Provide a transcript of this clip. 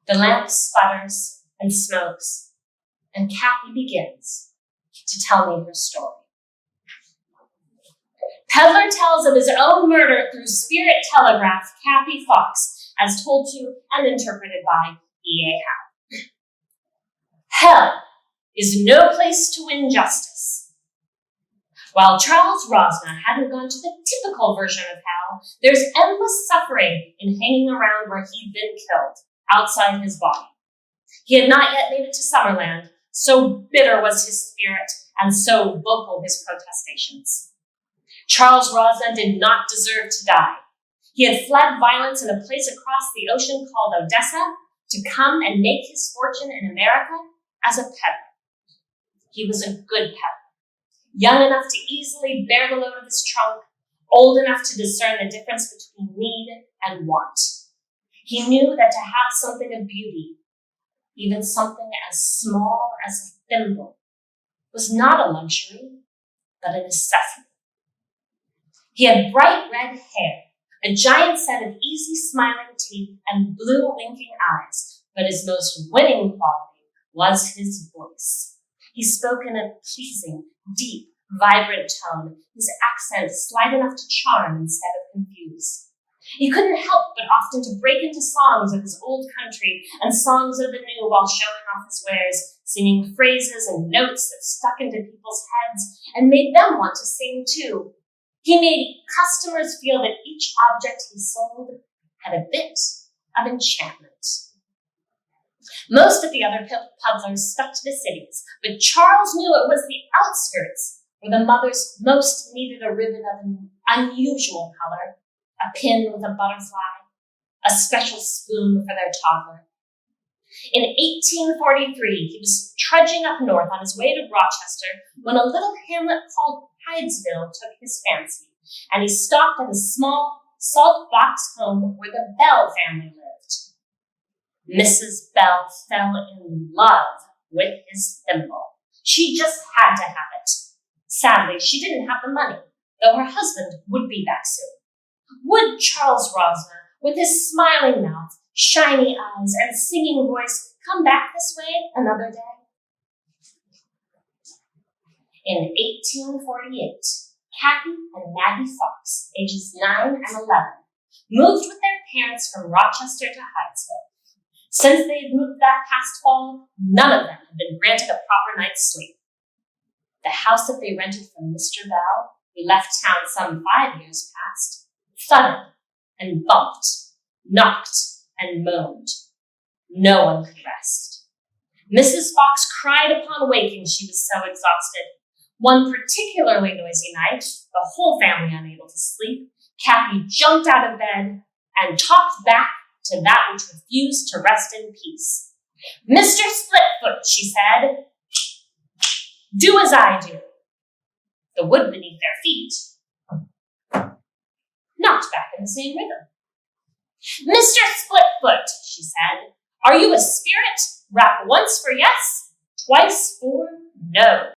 The lamp sputters and smokes, and Kathy begins to tell me her story. Peddler tells of his own murder through spirit telegraph Kathy Fox, as told to and interpreted by E.A. Howe. Hell is no place to win justice. While Charles Rosna hadn't gone to the typical version of hell, there's endless suffering in hanging around where he'd been killed, outside his body. He had not yet made it to Summerland, so bitter was his spirit, and so vocal his protestations. Charles Rosna did not deserve to die. He had fled violence in a place across the ocean called Odessa to come and make his fortune in America as a peddler. He was a good peddler, young enough to easily bear the load of his trunk, old enough to discern the difference between need and want. He knew that to have something of beauty, even something as small as a thimble, was not a luxury, but a necessity. He had bright red hair, a giant set of easy smiling teeth, and blue winking eyes, but his most winning quality was his voice. He spoke in a pleasing, deep, vibrant tone, his accent slight enough to charm instead of confuse. He couldn't help but often to break into songs of his old country and songs of the new while showing off his wares, singing phrases and notes that stuck into people's heads and made them want to sing too. He made customers feel that each object he sold had a bit of enchantment. Most of the other peddlers stuck to the cities, but Charles knew it was the outskirts where the mothers most needed a ribbon of an unusual color, a pin with a butterfly, a special spoon for their toddler. In 1843, he was trudging up north on his way to Rochester when a little hamlet called Hydesville took his fancy, and he stopped at a small salt box home where the Bell family lived. Mrs. Bell fell in love with his thimble. She just had to have it. Sadly, she didn't have the money, though her husband would be back soon. Would Charles Rosna, with his smiling mouth, shiny eyes, and singing voice, come back this way another day? In 1848, Kathy and Maggie Fox, ages 9 and 11, moved with their parents from Rochester to Hydesville. Since they had moved that past fall, none of them had been granted a proper night's sleep. The house that they rented from Mr. Bell, who left town some 5 years past, thudded and bumped, knocked and moaned. No one could rest. Mrs. Fox cried upon waking, she was so exhausted. One particularly noisy night, the whole family unable to sleep, Kathy jumped out of bed and talked back to that which refused to rest in peace. "Mr. Splitfoot," she said, "do as I do." The wood beneath their feet knocked back in the same rhythm. "Mr. Splitfoot," she said, "are you a spirit? Rap once for yes, twice for no."